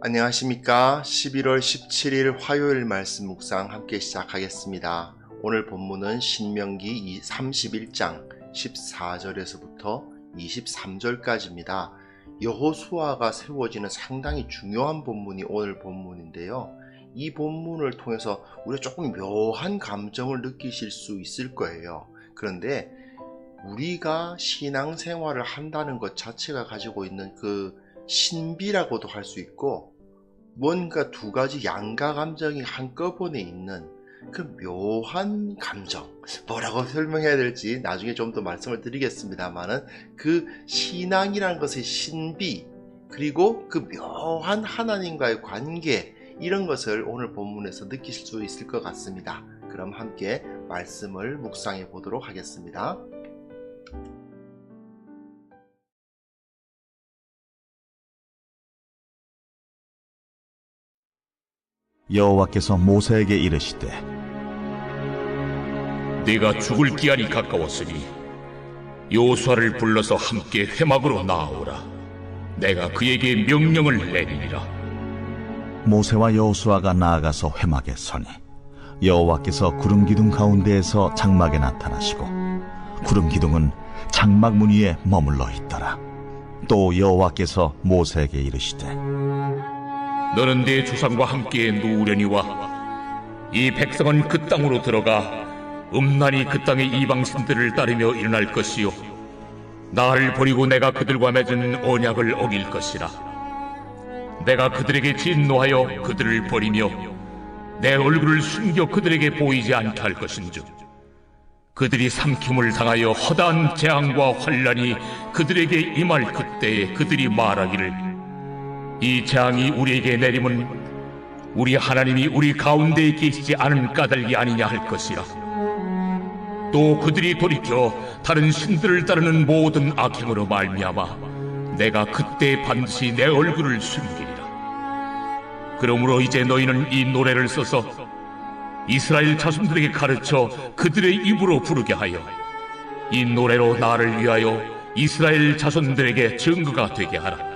안녕하십니까. 11월 17일 화요일 말씀 묵상 함께 시작하겠습니다. 오늘 본문은 신명기 31장 14절에서부터 23절까지입니다. 여호수아가 세워지는 상당히 중요한 본문이 오늘 본문인데요. 이 본문을 통해서 우리가 조금 묘한 감정을 느끼실 수 있을 거예요. 그런데 우리가 신앙생활을 한다는 것 자체가 가지고 있는 그 신비라고도 할 수 있고, 뭔가 두 가지 양가 감정이 한꺼번에 있는 그 묘한 감정, 뭐라고 설명해야 될지 나중에 좀 더 말씀을 드리겠습니다만은, 그 신앙이라는 것의 신비, 그리고 그 묘한 하나님과의 관계, 이런 것을 오늘 본문에서 느끼실 수 있을 것 같습니다. 그럼 함께 말씀을 묵상해 보도록 하겠습니다. 여호와께서 모세에게 이르시되 네가 죽을 기한이 가까웠으니 여호수아를 불러서 함께 회막으로 나아오라. 내가 그에게 명령을 내리리라. 모세와 여호수아가 나아가서 회막에 서니 여호와께서 구름 기둥 가운데에서 장막에 나타나시고 구름 기둥은 장막 문 위에 머물러 있더라. 또 여호와께서 모세에게 이르시되 너는 네 조상과 함께 누우려니와 이 백성은 그 땅으로 들어가 음란히 그 땅의 이방신들을 따르며 일어날 것이요 나를 버리고 내가 그들과 맺은 언약을 어길 것이라. 내가 그들에게 진노하여 그들을 버리며 내 얼굴을 숨겨 그들에게 보이지 않게 할 것인즉 그들이 삼킴을 당하여 허다한 재앙과 환난이 그들에게 임할 그때에 그들이 말하기를 이 재앙이 우리에게 내림은 우리 하나님이 우리 가운데에 계시지 않은 까닭이 아니냐 할 것이라. 또 그들이 돌이켜 다른 신들을 따르는 모든 악행으로 말미암아 내가 그때 반드시 내 얼굴을 숨기리라. 그러므로 이제 너희는 이 노래를 써서 이스라엘 자손들에게 가르쳐 그들의 입으로 부르게 하여 이 노래로 나를 위하여 이스라엘 자손들에게 증거가 되게 하라.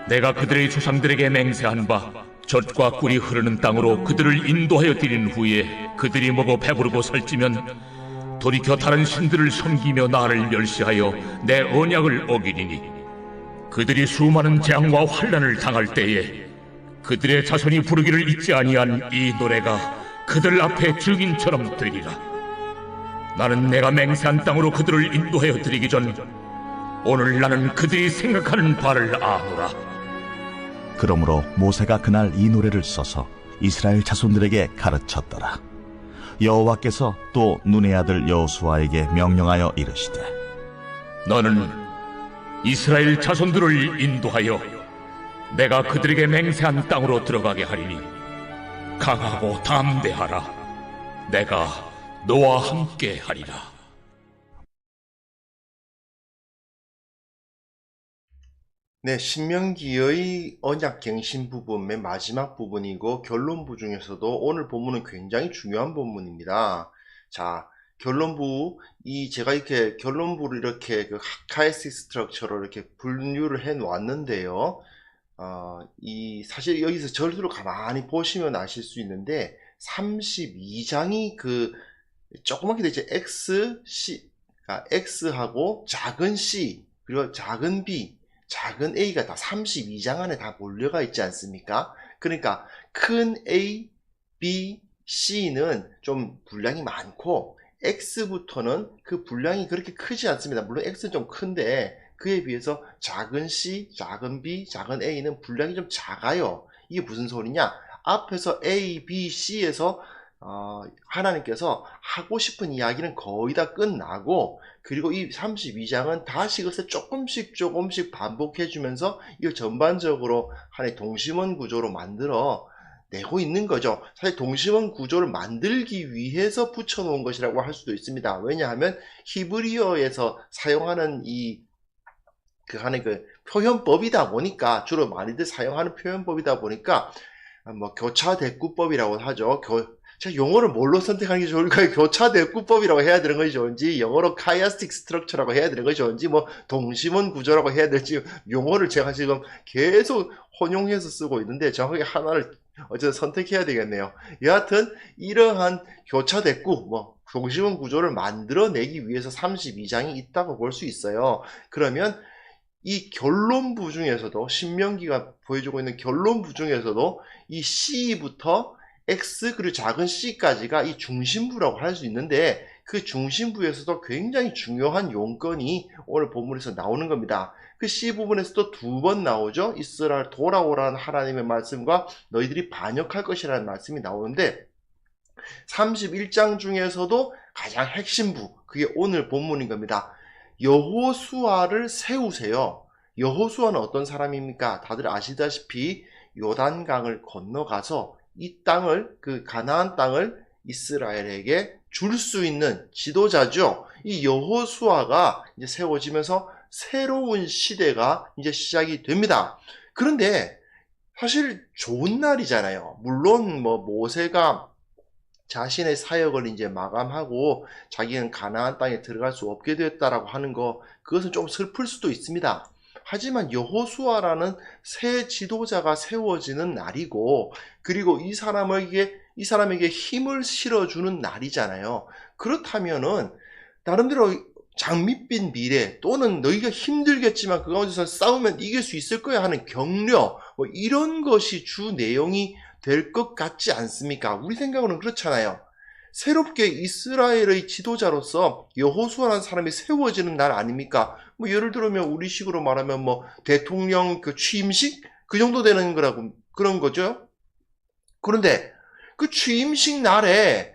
내가 그들의 조상들에게 맹세한 바 젖과 꿀이 흐르는 땅으로 그들을 인도하여 드린 후에 그들이 먹어 배부르고 살찌면 돌이켜 다른 신들을 섬기며 나를 멸시하여 내 언약을 어기리니 그들이 수많은 재앙과 환난을 당할 때에 그들의 자손이 부르기를 잊지 아니한 이 노래가 그들 앞에 증인처럼 되리라. 나는 내가 맹세한 땅으로 그들을 인도하여 드리기 전 오늘 나는 그들이 생각하는 바를 아노라. 그러므로 모세가 그날 이 노래를 써서 이스라엘 자손들에게 가르쳤더라. 여호와께서 또 눈의 아들 여호수아에게 명령하여 이르시되 너는 이스라엘 자손들을 인도하여 내가 그들에게 맹세한 땅으로 들어가게 하리니 강하고 담대하라. 내가 너와 함께 하리라. 네, 신명기의 언약갱신 부분 맨 마지막 부분이고 결론부 중에서도 오늘 본문은 굉장히 중요한 본문입니다. 자, 결론부, 제가 이렇게 결론부를 이렇게 그 카이스틱 스트럭처로 이렇게 분류를 해 놓았는데요. 사실 여기서 절수로 가만히 보시면 아실 수 있는데 32장이 그 조그맣게 되죠. X하고 작은 C 그리고 작은 B 작은 a가 다 32장 안에 다 몰려가 있지 않습니까? 그러니까 큰 A, B, C는 좀 분량이 많고 X부터는 그 분량이 그렇게 크지 않습니다. 물론 X는 좀 큰데 그에 비해서 작은 C, 작은 B, 작은 A는 분량이 좀 작아요. 이게 무슨 소리냐? 앞에서 A, B, C에서 하나님께서 하고 싶은 이야기는 거의 다 끝나고, 그리고 이 32장은 다시 그것을 조금씩 반복해주면서 이걸 전반적으로 하나의 동심원 구조로 만들어 내고 있는 거죠. 사실 동심원 구조를 만들기 위해서 붙여놓은 것이라고 할 수도 있습니다. 왜냐하면 히브리어에서 사용하는 그 표현법이다 보니까, 주로 많이들 사용하는 표현법이다 보니까, 뭐 교차대꾸법이라고 하죠. 자, 용어를 뭘로 선택하는 게 좋을까요? 교차대꾸법이라고 해야 되는 것이 좋은지, 영어로 카이아스틱 스트럭처라고 해야 되는 것이 좋은지, 뭐 동심원 구조라고 해야 될지, 용어를 제가 지금 계속 혼용해서 쓰고 있는데 정확하게 하나를 어쨌든 선택해야 되겠네요. 여하튼 이러한 교차대꾸, 뭐 동심원 구조를 만들어내기 위해서 32장이 있다고 볼 수 있어요. 그러면 이 결론부 중에서도, 신명기가 보여주고 있는 결론부 중에서도 이 C부터 X 그리고 작은 c까지가 이 중심부라고 할 수 있는데, 그 중심부에서도 굉장히 중요한 용건이 오늘 본문에서 나오는 겁니다. 그 C 부분에서도 2번 나오죠. 이스라엘 돌아오라는 하나님의 말씀과 너희들이 반역할 것이라는 말씀이 나오는데, 31장 중에서도 가장 핵심부, 그게 오늘 본문인 겁니다. 여호수아를 세우세요. 여호수아는 어떤 사람입니까? 다들 아시다시피 요단강을 건너가서 이 땅을, 그 가나안 땅을 이스라엘에게 줄 수 있는 지도자죠. 이 여호수아가 이제 세워지면서 새로운 시대가 이제 시작이 됩니다. 그런데 사실 좋은 날이잖아요. 물론 뭐 모세가 자신의 사역을 이제 마감하고 자기는 가나안 땅에 들어갈 수 없게 되었다라고 하는 거, 그것은 좀 슬플 수도 있습니다. 하지만 여호수아라는 새 지도자가 세워지는 날이고, 그리고 이 사람에게 힘을 실어주는 날이잖아요. 그렇다면은 나름대로 장밋빛 미래, 또는 너희가 힘들겠지만 그 가운데서 싸우면 이길 수 있을 거야 하는 격려, 뭐 이런 것이 주 내용이 될 것 같지 않습니까? 우리 생각으로는 그렇잖아요. 새롭게 이스라엘의 지도자로서 여호수아라는 사람이 세워지는 날 아닙니까? 뭐 예를 들면 우리식으로 말하면 뭐 대통령 그 취임식 그 정도 되는 거라고, 그런 거죠. 그런데 그 취임식 날에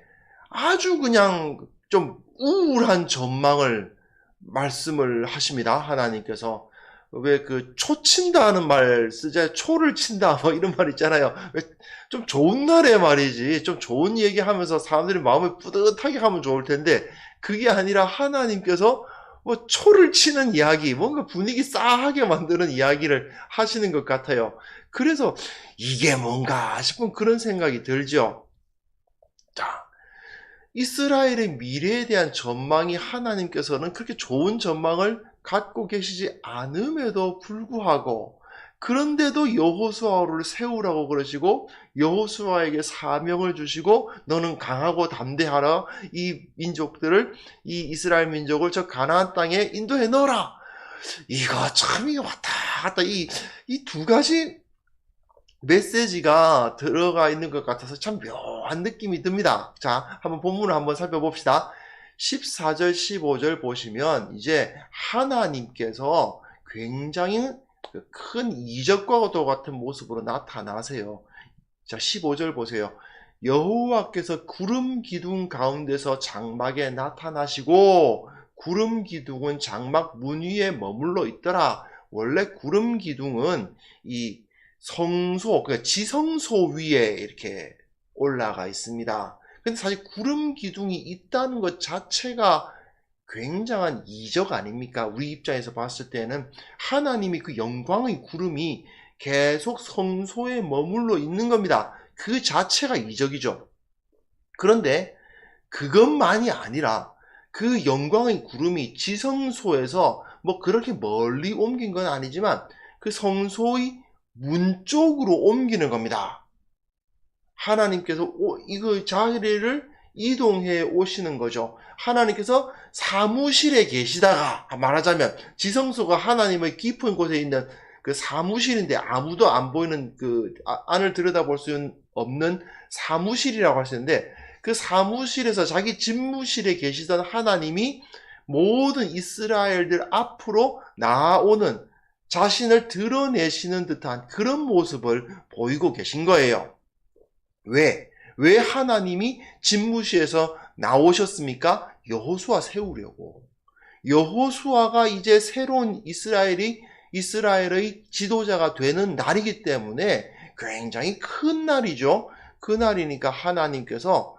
아주 그냥 좀 우울한 전망을 말씀을 하십니다. 하나님께서. 왜 그 초친다 하는 말 쓰자, 초를 친다 뭐 이런 말 있잖아요. 왜 좀 좋은 날에 말이지, 좀 좋은 얘기 하면서 사람들이 마음을 뿌듯하게 하면 좋을 텐데, 그게 아니라 하나님께서 뭐 초를 치는 이야기, 뭔가 분위기 싸하게 만드는 이야기를 하시는 것 같아요. 그래서 이게 뭔가 싶은 그런 생각이 들죠. 자, 이스라엘의 미래에 대한 전망이, 하나님께서는 그렇게 좋은 전망을 갖고 계시지 않음에도 불구하고, 그런데도 여호수아를 세우라고 그러시고 여호수아에게 사명을 주시고 너는 강하고 담대하라, 이 민족들을, 이 이스라엘 민족을 저 가나안 땅에 인도해 넣어라. 이거 참, 이거 왔다 갔다 이 두 가지 메시지가 들어가 있는 것 같아서 참 묘한 느낌이 듭니다. 자, 한번 본문을 한번 살펴봅시다. 14절 15절 보시면 이제 하나님께서 굉장히 큰 이적과도 같은 모습으로 나타나세요. 자, 15절 보세요. 여호와께서 구름 기둥 가운데서 장막에 나타나시고 구름 기둥은 장막 문 위에 머물러 있더라. 원래 구름 기둥은 이 성소, 그러니까 지성소 위에 이렇게 올라가 있습니다. 근데 사실 구름 기둥이 있다는 것 자체가 굉장한 이적 아닙니까? 우리 입장에서 봤을 때는 하나님이 그 영광의 구름이 계속 성소에 머물러 있는 겁니다. 그 자체가 이적이죠. 그런데 그것만이 아니라 그 영광의 구름이 지성소에서 뭐 그렇게 멀리 옮긴 건 아니지만 그 성소의 문 쪽으로 옮기는 겁니다. 하나님께서 이거 자리를 이동해 오시는 거죠. 하나님께서 사무실에 계시다가, 말하자면 지성소가 하나님의 깊은 곳에 있는 그 사무실인데 아무도 안 보이는 그 안을 들여다볼 수 없는 사무실이라고 하시는데, 그 사무실에서 자기 집무실에 계시던 하나님이 모든 이스라엘들 앞으로 나아오는, 자신을 드러내시는 듯한 그런 모습을 보이고 계신 거예요. 왜 하나님이 집무실에서 나오셨습니까? 여호수아 세우려고. 여호수아가 이제 새로운 이스라엘의 지도자가 되는 날이기 때문에 굉장히 큰 날이죠. 그 날이니까 하나님께서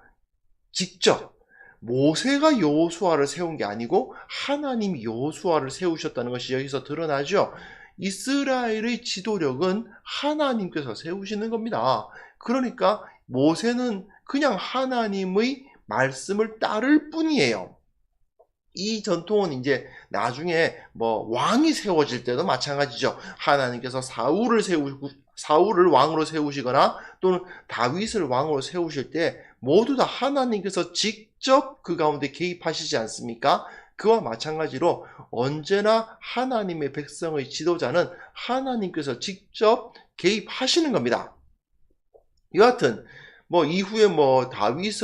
직접, 모세가 여호수아를 세운 게 아니고 하나님이 여호수아를 세우셨다는 것이 여기서 드러나죠. 이스라엘의 지도력은 하나님께서 세우시는 겁니다. 그러니까 모세는 그냥 하나님의 말씀을 따를 뿐이에요. 이 전통은 이제 나중에 뭐 왕이 세워질 때도 마찬가지죠. 하나님께서 사울을 왕으로 세우시거나 또는 다윗을 왕으로 세우실 때 모두 다 하나님께서 직접 그 가운데 개입하시지 않습니까? 그와 마찬가지로 언제나 하나님의 백성의 지도자는 하나님께서 직접 개입하시는 겁니다. 여하튼 뭐 이후에 뭐 다윗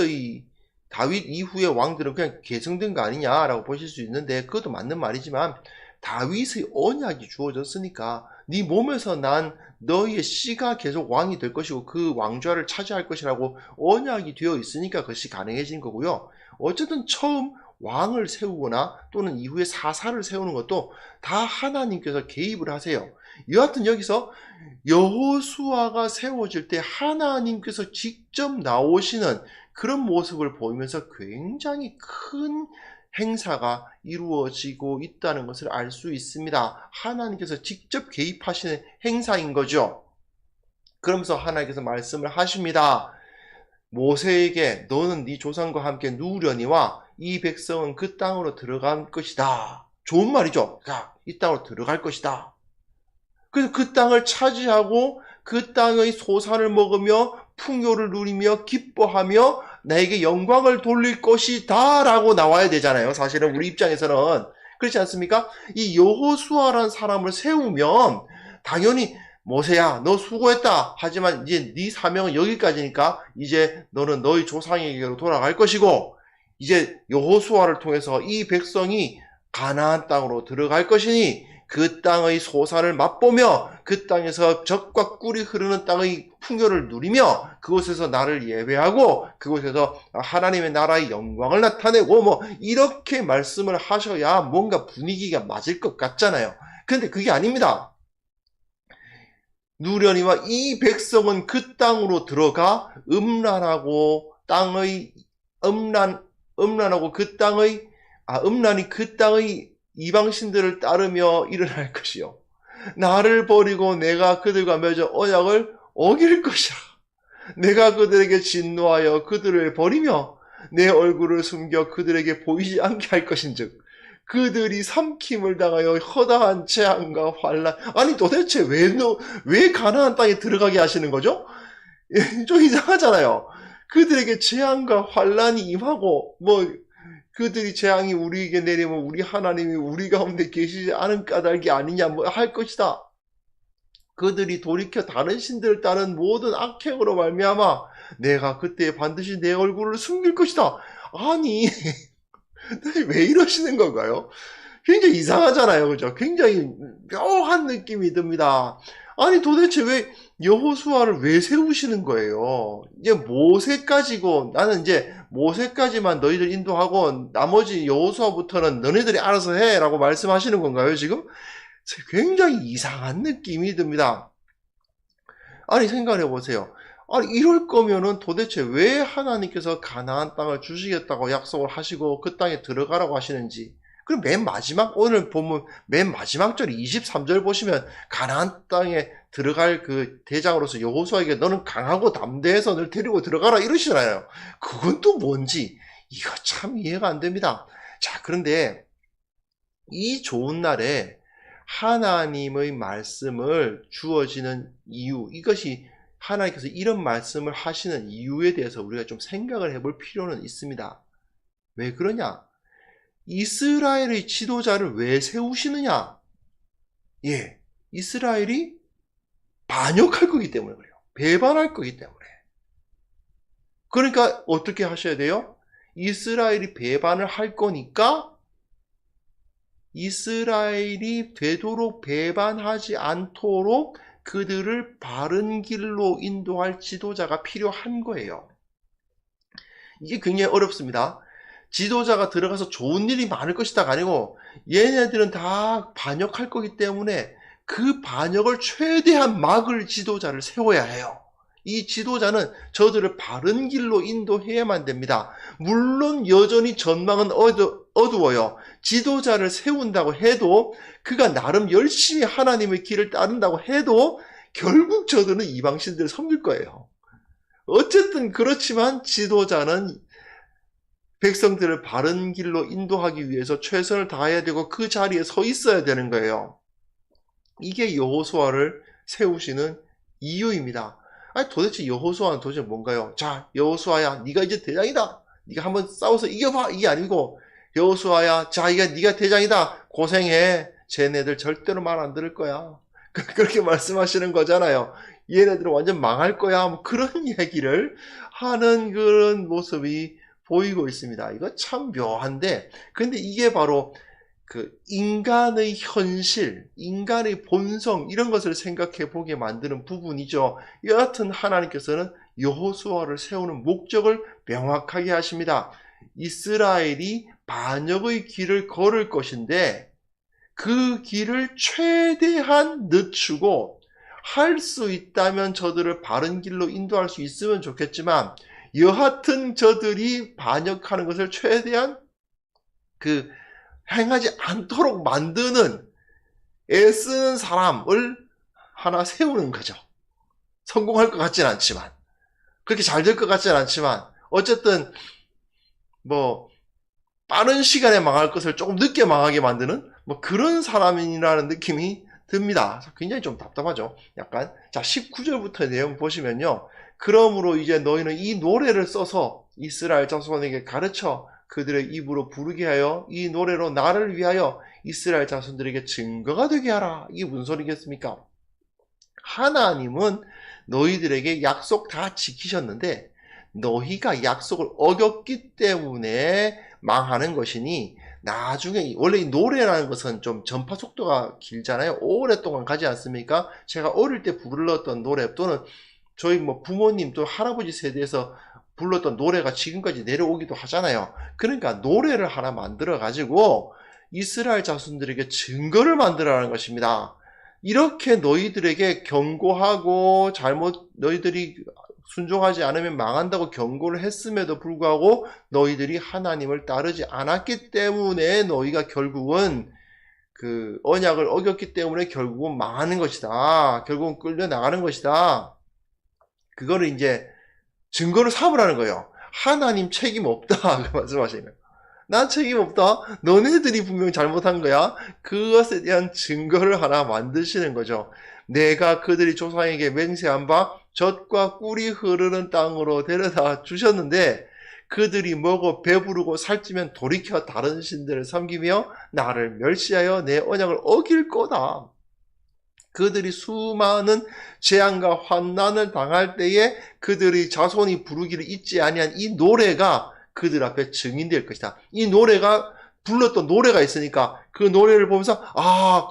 이후의 왕들은 그냥 계승된 거 아니냐라고 보실 수 있는데 그것도 맞는 말이지만 다윗의 언약이 주어졌으니까 네 몸에서 난 너희의 씨가 계속 왕이 될 것이고 그 왕좌를 차지할 것이라고 언약이 되어 있으니까 그것이 가능해진 거고요. 어쨌든 처음 왕을 세우거나 또는 이후에 사사를 세우는 것도 다 하나님께서 개입을 하세요. 여하튼 여기서 여호수아가 세워질 때 하나님께서 직접 나오시는 그런 모습을 보이면서 굉장히 큰 행사가 이루어지고 있다는 것을 알 수 있습니다. 하나님께서 직접 개입하시는 행사인 거죠. 그러면서 하나님께서 말씀을 하십니다. 모세에게 너는 네 조상과 함께 누우려니와 이 백성은 그 땅으로 들어갈 것이다. 좋은 말이죠. 이 땅으로 들어갈 것이다. 그래서 그 땅을 차지하고 그 땅의 소산을 먹으며 풍요를 누리며 기뻐하며 나에게 영광을 돌릴 것이다 라고 나와야 되잖아요. 사실은 우리 입장에서는 그렇지 않습니까? 이 여호수아라는 사람을 세우면 당연히 모세야 너 수고했다. 하지만 이제 네 사명은 여기까지니까 이제 너는 너희 조상에게로 돌아갈 것이고 이제 여호수아를 통해서 이 백성이 가나안 땅으로 들어갈 것이니 그 땅의 소산을 맛보며 그 땅에서 젖과 꿀이 흐르는 땅의 풍요를 누리며 그곳에서 나를 예배하고 그곳에서 하나님의 나라의 영광을 나타내고 뭐 이렇게 말씀을 하셔야 뭔가 분위기가 맞을 것 같잖아요. 그런데 그게 아닙니다. 누려니와 이 백성은 그 땅으로 들어가 음란하고 음란이 그 땅의 이방신들을 따르며 일어날 것이요 나를 버리고 내가 그들과 맺은 언약을 어길 것이라. 내가 그들에게 진노하여 그들을 버리며 내 얼굴을 숨겨 그들에게 보이지 않게 할 것인즉 그들이 삼킴을 당하여 허다한 재앙과 환난. 아니 도대체 왜 가나안 땅에 들어가게 하시는 거죠? 좀 이상하잖아요. 그들에게 재앙과 환난이 임하고 뭐 그들이 재앙이 우리에게 내리면 우리 하나님이 우리 가운데 계시지 않은 까닭이 아니냐 뭐 할 것이다. 그들이 돌이켜 다른 신들을 따른 모든 악행으로 말미암아 내가 그때 반드시 내 얼굴을 숨길 것이다. 아니 왜 이러시는 건가요? 굉장히 이상하잖아요. 그죠? 굉장히 묘한 느낌이 듭니다. 아니 도대체 왜 여호수아를 왜 세우시는 거예요? 이제 모세까지고 나는 이제 모세까지만 너희들 인도하고 나머지 여호수아부터는 너희들이 알아서 해 라고 말씀하시는 건가요 지금? 굉장히 이상한 느낌이 듭니다. 아니 생각해 보세요. 아니 이럴 거면은 도대체 왜 하나님께서 가나안 땅을 주시겠다고 약속을 하시고 그 땅에 들어가라고 하시는지. 그럼 맨 마지막 오늘 보면 맨 마지막 절 23절 보시면 가나안 땅에 들어갈 그 대장으로서 여호수아에게 너는 강하고 담대해서 널 데리고 들어가라 이러시잖아요. 그건 또 뭔지 이거 참 이해가 안 됩니다. 자 그런데 이 좋은 날에 하나님의 말씀을 주어지는 이유, 이것이 하나님께서 이런 말씀을 하시는 이유에 대해서 우리가 좀 생각을 해볼 필요는 있습니다. 왜 그러냐? 이스라엘의 지도자를 왜 세우시느냐? 예, 이스라엘이 반역할 거기 때문에 그래요. 배반할 거기 때문에. 그러니까 어떻게 하셔야 돼요? 이스라엘이 배반을 할 거니까 이스라엘이 되도록 배반하지 않도록 그들을 바른 길로 인도할 지도자가 필요한 거예요. 이게 굉장히 어렵습니다. 지도자가 들어가서 좋은 일이 많을 것이다가 아니고 얘네들은 다 반역할 거기 때문에 그 반역을 최대한 막을 지도자를 세워야 해요. 이 지도자는 저들을 바른 길로 인도해야만 됩니다. 물론 여전히 전망은 어두워요. 지도자를 세운다고 해도 그가 나름 열심히 하나님의 길을 따른다고 해도 결국 저들은 이방신들을 섬길 거예요. 어쨌든 그렇지만 지도자는 백성들을 바른 길로 인도하기 위해서 최선을 다해야 되고 그 자리에 서 있어야 되는 거예요. 이게 여호수아를 세우시는 이유입니다. 아니 도대체 여호수아는 도대체 뭔가요? 자, 여호수아야, 네가 이제 대장이다. 네가 한번 싸워서 이겨봐. 이게 아니고, 여호수아야, 자, 이게 네가 대장이다. 고생해. 쟤네들 절대로 말 안 들을 거야. 그렇게 말씀하시는 거잖아요. 얘네들은 완전 망할 거야. 뭐 그런 얘기를 하는 그런 모습이 보이고 있습니다. 이거 참 묘한데, 근데 이게 바로 그 인간의 현실, 인간의 본성 이런 것을 생각해 보게 만드는 부분이죠. 여하튼 하나님께서는 여호수아를 세우는 목적을 명확하게 하십니다. 이스라엘이 반역의 길을 걸을 것인데 그 길을 최대한 늦추고 할 수 있다면 저들을 바른 길로 인도할 수 있으면 좋겠지만 여하튼 저들이 반역하는 것을 최대한 행하지 않도록 만드는 애쓰는 사람을 하나 세우는 거죠. 성공할 것 같지는 않지만, 그렇게 잘 될 것 같지는 않지만, 어쨌든 뭐 빠른 시간에 망할 것을 조금 늦게 망하게 만드는 뭐 그런 사람이라는 느낌이 듭니다. 굉장히 좀 답답하죠. 약간. 자, 19절부터 내용 보시면요. 그러므로 이제 너희는 이 노래를 써서 이스라엘 자손에게 가르쳐 그들의 입으로 부르게 하여 이 노래로 나를 위하여 이스라엘 자손들에게 증거가 되게 하라. 이게 무슨 소리겠습니까? 하나님은 너희들에게 약속 다 지키셨는데 너희가 약속을 어겼기 때문에 망하는 것이니 나중에 원래 이 노래라는 것은 좀 전파 속도가 길잖아요. 오랫동안 가지 않습니까? 제가 어릴 때 불렀던 노래 또는 저희 뭐 부모님 또 할아버지 세대에서 불렀던 노래가 지금까지 내려오기도 하잖아요. 그러니까 노래를 하나 만들어 가지고 이스라엘 자손들에게 증거를 만들어라는 것입니다. 이렇게 너희들에게 경고하고 너희들이 순종하지 않으면 망한다고 경고를 했음에도 불구하고 너희들이 하나님을 따르지 않았기 때문에 너희가 결국은 그 언약을 어겼기 때문에 결국은 망하는 것이다. 결국은 끌려나가는 것이다. 그거를 이제 증거를 삼으라는 거예요. 하나님 책임 없다. 그 말씀하시는 거예요. 난 책임 없다. 너네들이 분명 잘못한 거야. 그것에 대한 증거를 하나 만드시는 거죠. 내가 그들이 조상에게 맹세한 바 젖과 꿀이 흐르는 땅으로 데려다 주셨는데 그들이 먹어 배부르고 살찌면 돌이켜 다른 신들을 섬기며 나를 멸시하여 내 언약을 어길 거다. 그들이 수많은 재앙과 환난을 당할 때에 그들의 자손이 부르기를 잊지 아니한 이 노래가 그들 앞에 증인될 것이다. 이 노래가 불렀던 노래가 있으니까 그 노래를 보면서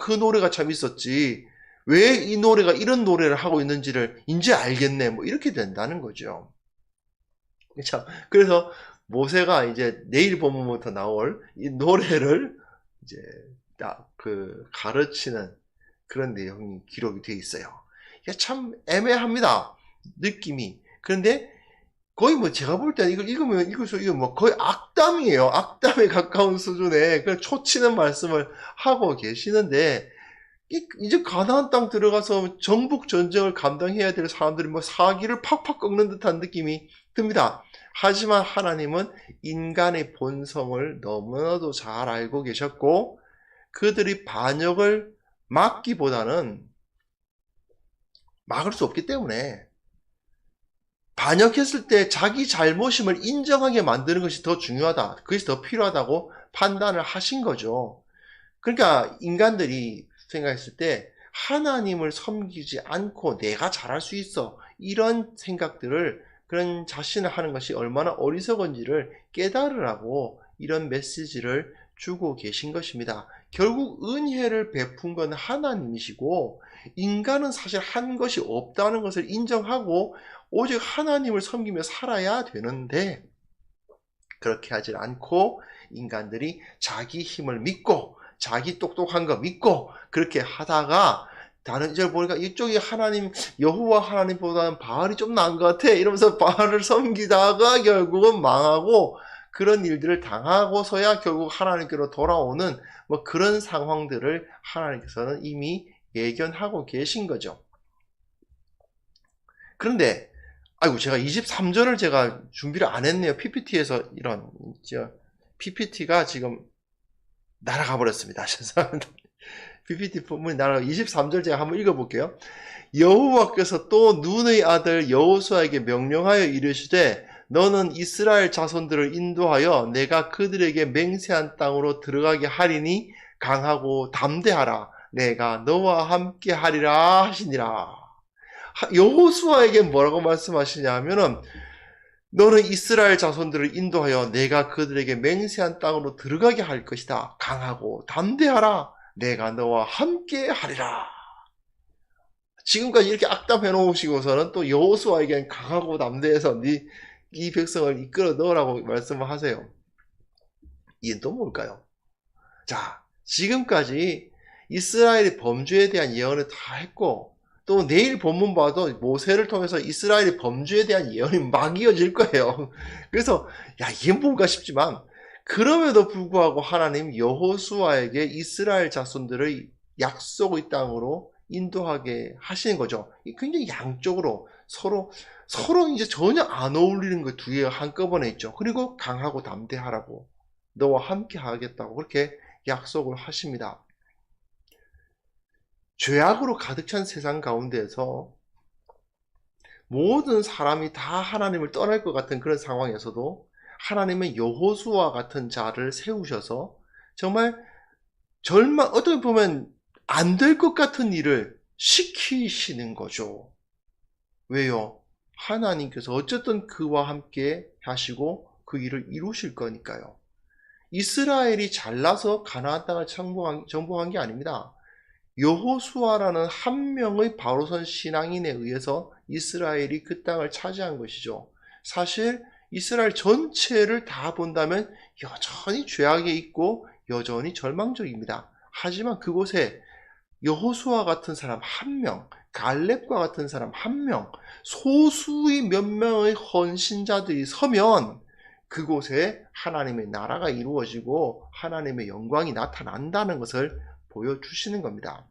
그 노래가 참 있었지. 왜 이 노래가 이런 노래를 하고 있는지를 이제 알겠네. 뭐 이렇게 된다는 거죠. 참 그래서 모세가 이제 내일 본문부터 나올 이 노래를 이제 가르치는 그런 내용이 기록이 되어 있어요. 이게 참 애매합니다. 느낌이. 그런데 거의 뭐 제가 볼 때는 이걸 읽으면 이거 뭐 거의 악담이에요. 악담에 가까운 수준의 그런 초치는 말씀을 하고 계시는데 이제 가나안 땅 들어가서 정복 전쟁을 감당해야 될 사람들이 뭐 사기를 팍팍 꺾는 듯한 느낌이 듭니다. 하지만 하나님은 인간의 본성을 너무나도 잘 알고 계셨고 그들이 반역을 막기보다는 막을 수 없기 때문에 반역했을 때 자기 잘못임을 인정하게 만드는 것이 더 중요하다. 그것이 더 필요하다고 판단을 하신 거죠. 그러니까 인간들이 생각했을 때 하나님을 섬기지 않고 내가 잘할 수 있어. 이런 생각들을 그런 자신을 하는 것이 얼마나 어리석은지를 깨달으라고 이런 메시지를 주고 계신 것입니다. 결국 은혜를 베푼 건 하나님이시고 인간은 사실 한 것이 없다는 것을 인정하고 오직 하나님을 섬기며 살아야 되는데 그렇게 하지 않고 인간들이 자기 힘을 믿고 자기 똑똑한 거 믿고 그렇게 하다가 다른 절 보니까 이쪽이 하나님 여호와 하나님보다는 바알이 좀 나은 것 같아 이러면서 바알을 섬기다가 결국은 망하고 그런 일들을 당하고서야 결국 하나님께로 돌아오는 뭐 그런 상황들을 하나님께서는 이미 예견하고 계신 거죠. 그런데 아이고, 제가 23절을 제가 준비를 안 했네요. PPT에서 PPT가 지금 날아가 버렸습니다. 죄송합니다. PPT 본문이 날아가. 23절 제가 한번 읽어볼게요. 여호와께서 또 눈의 아들 여호수아에게 명령하여 이르시되 너는 이스라엘 자손들을 인도하여 내가 그들에게 맹세한 땅으로 들어가게 하리니 강하고 담대하라. 내가 너와 함께 하리라 하시니라. 여호수아에게 뭐라고 말씀하시냐 하면은 너는 이스라엘 자손들을 인도하여 내가 그들에게 맹세한 땅으로 들어가게 할 것이다. 강하고 담대하라. 내가 너와 함께 하리라. 지금까지 이렇게 악담해 놓으시고서는 또 여호수아에게는 강하고 담대해서 이 백성을 이끌어 넣으라고 말씀을 하세요. 이게 또 뭘까요? 자, 지금까지 이스라엘의 범죄에 대한 예언을 다 했고 또 내일 본문 봐도 모세를 통해서 이스라엘의 범죄에 대한 예언이 막 이어질 거예요. 그래서 이게 뭔가 싶지만 그럼에도 불구하고 하나님 여호수아에게 이스라엘 자손들의 약속의 땅으로 인도하게 하시는 거죠. 굉장히 양쪽으로 서로 이제 전혀 안 어울리는 거 두 개가 한꺼번에 있죠. 그리고 강하고 담대하라고 너와 함께 하겠다고 그렇게 약속을 하십니다. 죄악으로 가득 찬 세상 가운데에서 모든 사람이 다 하나님을 떠날 것 같은 그런 상황에서도 하나님은 여호수아 같은 자를 세우셔서 정말 어떻게 보면 안 될 것 같은 일을 시키시는 거죠. 왜요? 하나님께서 어쨌든 그와 함께 하시고 그 일을 이루실 거니까요. 이스라엘이 잘나서 가나안 땅을 정복한 게 아닙니다. 여호수아라는 한 명의 바로선 신앙인에 의해서 이스라엘이 그 땅을 차지한 것이죠. 사실 이스라엘 전체를 다 본다면 여전히 죄악에 있고 여전히 절망적입니다. 하지만 그곳에 여호수아 같은 사람 한 명, 갈렙과 같은 사람 한 명, 소수의 몇 명의 헌신자들이 서면 그곳에 하나님의 나라가 이루어지고 하나님의 영광이 나타난다는 것을 보여주시는 겁니다.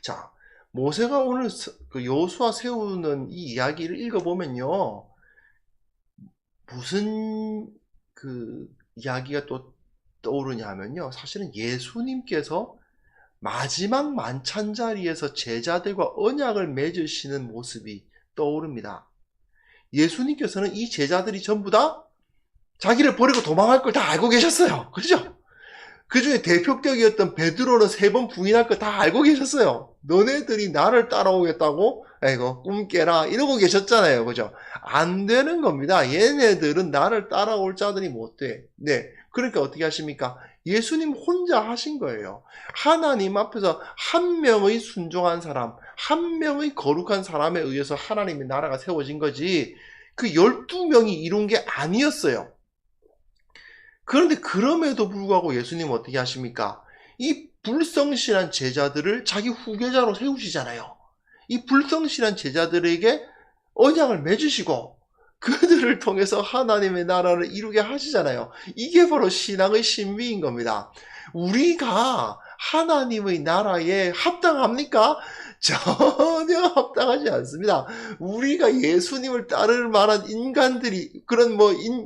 자, 모세가 오늘 그 여호수아 세우는 이 이야기를 읽어보면요, 무슨 그 이야기가 또 떠오르냐 하면요, 사실은 예수님께서 마지막 만찬 자리에서 제자들과 언약을 맺으시는 모습이 떠오릅니다. 예수님께서는 이 제자들이 전부 다 자기를 버리고 도망할 걸 다 알고 계셨어요. 그죠? 그 중에 대표격이었던 베드로는 3번 부인할 거 다 알고 계셨어요. 너네들이 나를 따라오겠다고? 아이고, 꿈 깨라. 이러고 계셨잖아요. 그죠? 안 되는 겁니다. 얘네들은 나를 따라올 자들이 못 돼. 네. 그러니까 어떻게 하십니까? 예수님 혼자 하신 거예요. 하나님 앞에서 한 명의 순종한 사람, 한 명의 거룩한 사람에 의해서 하나님의 나라가 세워진 거지, 그 12명이 이룬 게 아니었어요. 그런데 그럼에도 불구하고 예수님은 어떻게 하십니까? 이 불성실한 제자들을 자기 후계자로 세우시잖아요. 이 불성실한 제자들에게 언약을 맺으시고 그들을 통해서 하나님의 나라를 이루게 하시잖아요. 이게 바로 신앙의 신비인 겁니다. 우리가 하나님의 나라에 합당합니까? 전혀 합당하지 않습니다. 우리가 예수님을 따를 만한 인간들이 그런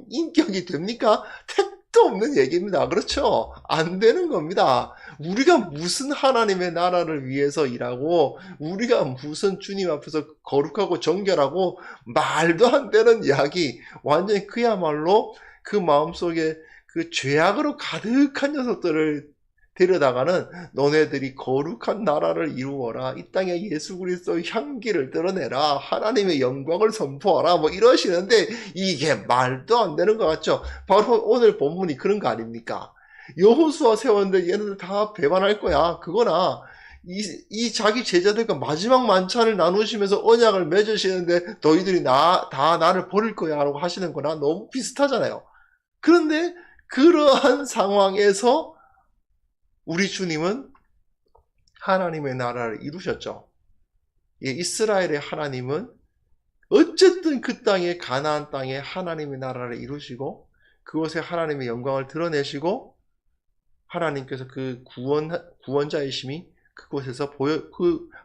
인격이 됩니까? 택도 없는 얘기입니다. 그렇죠? 안 되는 겁니다. 우리가 무슨 하나님의 나라를 위해서 일하고 우리가 무슨 주님 앞에서 거룩하고 정결하고 말도 안 되는 이야기, 완전히 그야말로 그 마음속에 그 죄악으로 가득한 녀석들을 데려다가는 너네들이 거룩한 나라를 이루어라, 이 땅에 예수 그리스도의 향기를 드러내라, 하나님의 영광을 선포하라, 이러시는데 이게 말도 안 되는 것 같죠? 바로 오늘 본문이 그런 거 아닙니까? 여호수아 세웠는데 얘네들 다 배반할 거야. 그거나 이 자기 제자들과 마지막 만찬을 나누시면서 언약을 맺으시는데 너희들이 다 나를 버릴 거야 라고 하시는 거나 너무 비슷하잖아요. 그런데 그러한 상황에서 우리 주님은 하나님의 나라를 이루셨죠. 이스라엘의 하나님은 어쨌든 그 땅에, 가나안 땅에 하나님의 나라를 이루시고 그곳에 하나님의 영광을 드러내시고 하나님께서 그 구원자이심이 그곳에서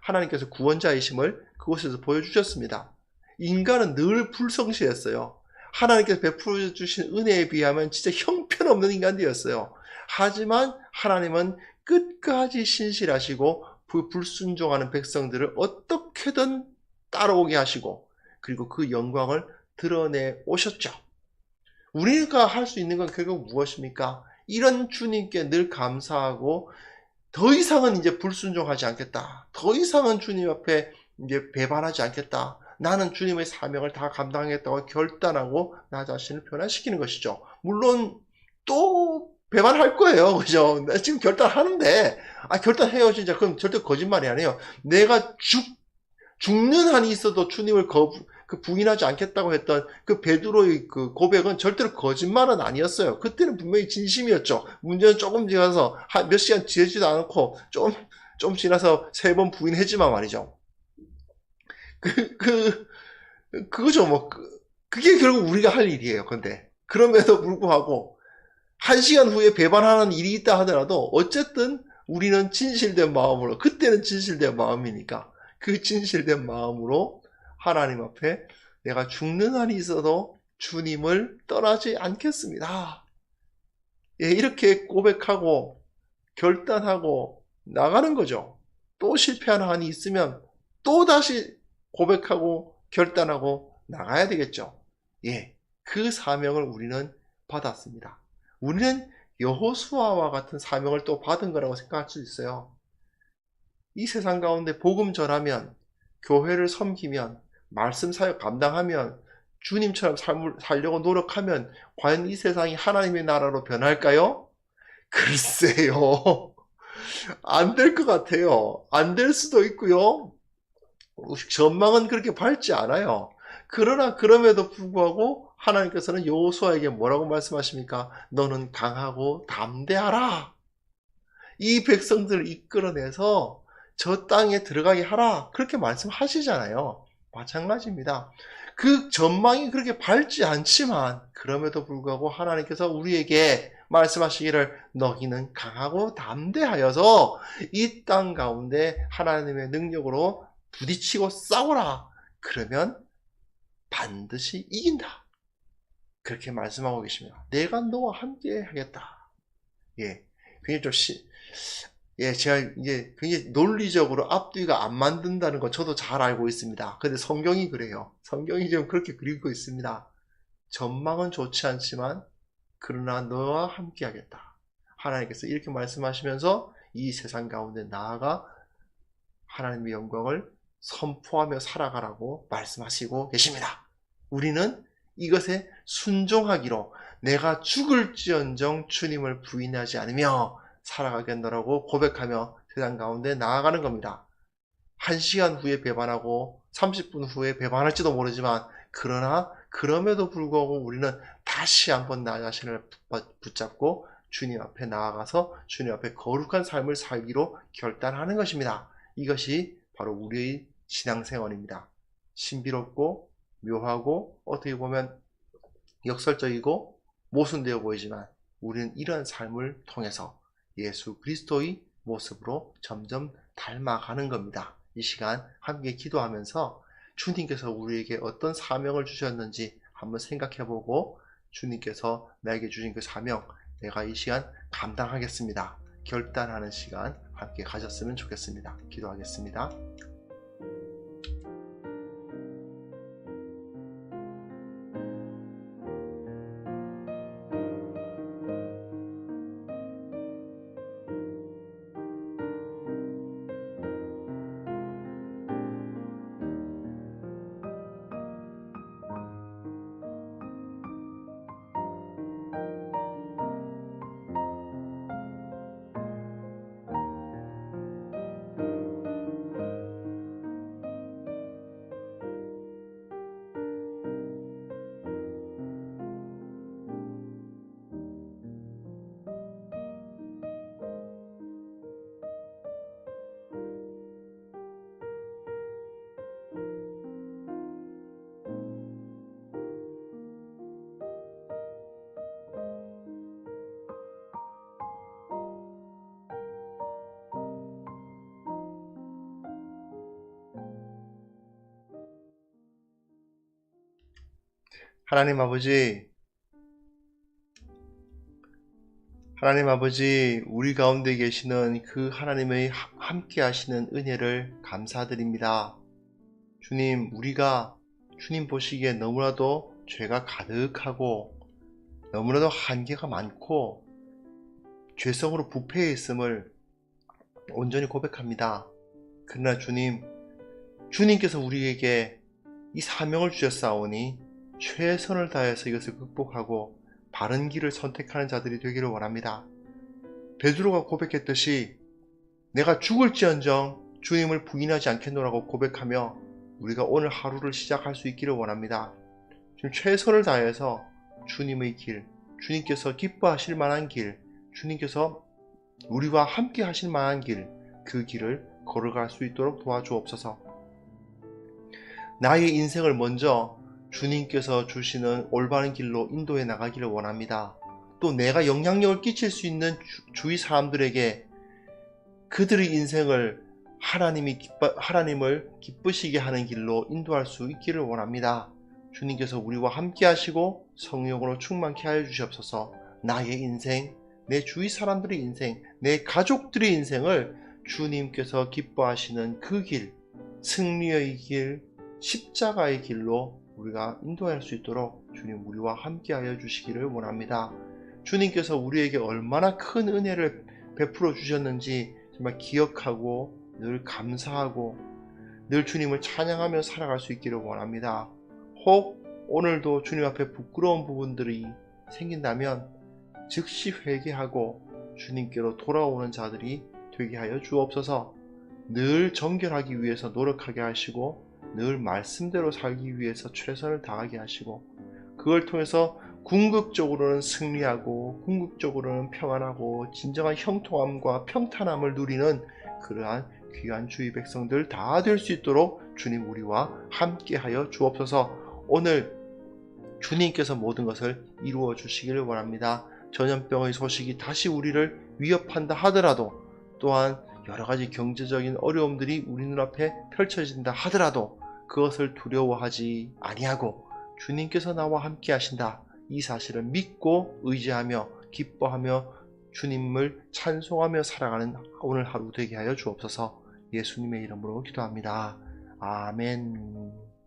하나님께서 구원자이심을 그곳에서 보여주셨습니다. 인간은 늘 불성실했어요. 하나님께서 베풀어 주신 은혜에 비하면 진짜 형편없는 인간들이었어요. 하지만 하나님은 끝까지 신실하시고 불순종하는 백성들을 어떻게든 따라오게 하시고 그리고 그 영광을 드러내 오셨죠. 우리가 할 수 있는 건 결국 무엇입니까? 이런 주님께 늘 감사하고 더 이상은 이제 불순종하지 않겠다. 더 이상은 주님 앞에 이제 배반하지 않겠다. 나는 주님의 사명을 다 감당하겠다고 결단하고 나 자신을 변화시키는 것이죠. 물론 또 배반할 거예요. 그죠? 나 지금 결단하는데, 결단해요. 진짜. 그럼 절대 거짓말이 아니에요. 내가 죽는 한이 있어도 주님을 부인하지 않겠다고 했던 그 베드로의 그 고백은 절대로 거짓말은 아니었어요. 그때는 분명히 진심이었죠. 문제는 조금 지나서 몇 시간 지나지도 않고 좀 지나서 3번 부인했지만 말이죠. 그거죠. 뭐, 그게 결국 우리가 할 일이에요. 근데. 그럼에도 불구하고, 1시간 후에 배반하는 일이 있다 하더라도, 어쨌든 우리는 진실된 마음으로, 그때는 진실된 마음이니까, 그 진실된 마음으로 하나님 앞에 내가 죽는 한이 있어도 주님을 떠나지 않겠습니다. 예, 이렇게 고백하고, 결단하고, 나가는 거죠. 또 실패하는 한이 있으면, 또 다시 고백하고 결단하고 나가야 되겠죠. 예, 그 사명을 우리는 받았습니다. 우리는 여호수아와 같은 사명을 또 받은 거라고 생각할 수 있어요. 이 세상 가운데 복음 전하면, 교회를 섬기면, 말씀 사역 감당하면, 주님처럼 살려고 노력하면 과연 이 세상이 하나님의 나라로 변할까요? 글쎄요. 안 될 것 같아요. 안 될 수도 있고요. 전망은 그렇게 밝지 않아요. 그러나 그럼에도 불구하고 하나님께서는 여호수아에게 뭐라고 말씀하십니까? 너는 강하고 담대하라. 이 백성들을 이끌어내서 저 땅에 들어가게 하라. 그렇게 말씀하시잖아요. 마찬가지입니다. 그 전망이 그렇게 밝지 않지만 그럼에도 불구하고 하나님께서 우리에게 말씀하시기를 너희는 강하고 담대하여서 이 땅 가운데 하나님의 능력으로 부딪히고 싸워라. 그러면 반드시 이긴다. 그렇게 말씀하고 계십니다. 내가 너와 함께 하겠다. 예, 굉장히 제가 이제 굉장히 논리적으로 앞뒤가 안 맞는다는 거 저도 잘 알고 있습니다. 근데 성경이 그래요. 성경이 좀 그렇게 그리고 있습니다. 전망은 좋지 않지만 그러나 너와 함께 하겠다. 하나님께서 이렇게 말씀하시면서 이 세상 가운데 나아가 하나님의 영광을 선포하며 살아가라고 말씀하시고 계십니다. 우리는 이것에 순종하기로 내가 죽을지언정 주님을 부인하지 않으며 살아가겠노라고 고백하며 세상 가운데 나아가는 겁니다. 1시간 후에 배반하고 30분 후에 배반할지도 모르지만 그러나 그럼에도 불구하고 우리는 다시 한번 나 자신을 붙잡고 주님 앞에 나아가서 주님 앞에 거룩한 삶을 살기로 결단하는 것입니다. 이것이 바로 우리의 신앙생활입니다. 신비롭고 묘하고 어떻게 보면 역설적이고 모순되어 보이지만 우리는 이러한 삶을 통해서 예수 그리스도의 모습으로 점점 닮아가는 겁니다. 이 시간 함께 기도하면서 주님께서 우리에게 어떤 사명을 주셨는지 한번 생각해보고 주님께서 나에게 주신 그 사명 내가 이 시간 감당하겠습니다. 결단하는 시간 함께 가졌으면 좋겠습니다. 기도하겠습니다. 하나님 아버지, 우리 가운데 계시는 그 하나님의 함께 하시는 은혜를 감사드립니다. 주님, 우리가 주님 보시기에 너무나도 죄가 가득하고 너무나도 한계가 많고 죄성으로 부패해 있음을 온전히 고백합니다. 그러나 주님께서 우리에게 이 사명을 주셨사오니 최선을 다해서 이것을 극복하고 바른 길을 선택하는 자들이 되기를 원합니다. 베드로가 고백했듯이 내가 죽을지언정 주님을 부인하지 않겠노라고 고백하며 우리가 오늘 하루를 시작할 수 있기를 원합니다. 지금 최선을 다해서 주님의 길, 주님께서 기뻐하실 만한 길, 주님께서 우리와 함께 하실 만한 길, 그 길을 걸어갈 수 있도록 도와주옵소서. 나의 인생을 먼저 주님께서 주시는 올바른 길로 인도해 나가기를 원합니다. 또 내가 영향력을 끼칠 수 있는 주위 사람들에게 그들의 인생을 하나님을 기쁘시게 하는 길로 인도할 수 있기를 원합니다. 주님께서 우리와 함께 하시고 성령으로 충만케 하여 주시옵소서. 나의 인생, 내 주위 사람들의 인생, 내 가족들의 인생을 주님께서 기뻐하시는 그 길, 승리의 길, 십자가의 길로 우리가 인도할 수 있도록 주님 우리와 함께 하여 주시기를 원합니다. 주님께서 우리에게 얼마나 큰 은혜를 베풀어 주셨는지 정말 기억하고 늘 감사하고 늘 주님을 찬양하며 살아갈 수 있기를 원합니다. 혹 오늘도 주님 앞에 부끄러운 부분들이 생긴다면 즉시 회개하고 주님께로 돌아오는 자들이 되게 하여 주옵소서. 늘 정결하기 위해서 노력하게 하시고 늘 말씀대로 살기 위해서 최선을 다하게 하시고 그걸 통해서 궁극적으로는 승리하고 궁극적으로는 평안하고 진정한 형통함과 평탄함을 누리는 그러한 귀한 주의 백성들 다 될 수 있도록 주님 우리와 함께 하여 주옵소서. 오늘 주님께서 모든 것을 이루어 주시기를 원합니다. 전염병의 소식이 다시 우리를 위협한다 하더라도 또한 여러가지 경제적인 어려움들이 우리 눈앞에 펼쳐진다 하더라도 그것을 두려워하지 아니하고 주님께서 나와 함께 하신다 이 사실을 믿고 의지하며 기뻐하며 주님을 찬송하며 살아가는 오늘 하루 되게 하여 주옵소서. 예수님의 이름으로 기도합니다. 아멘.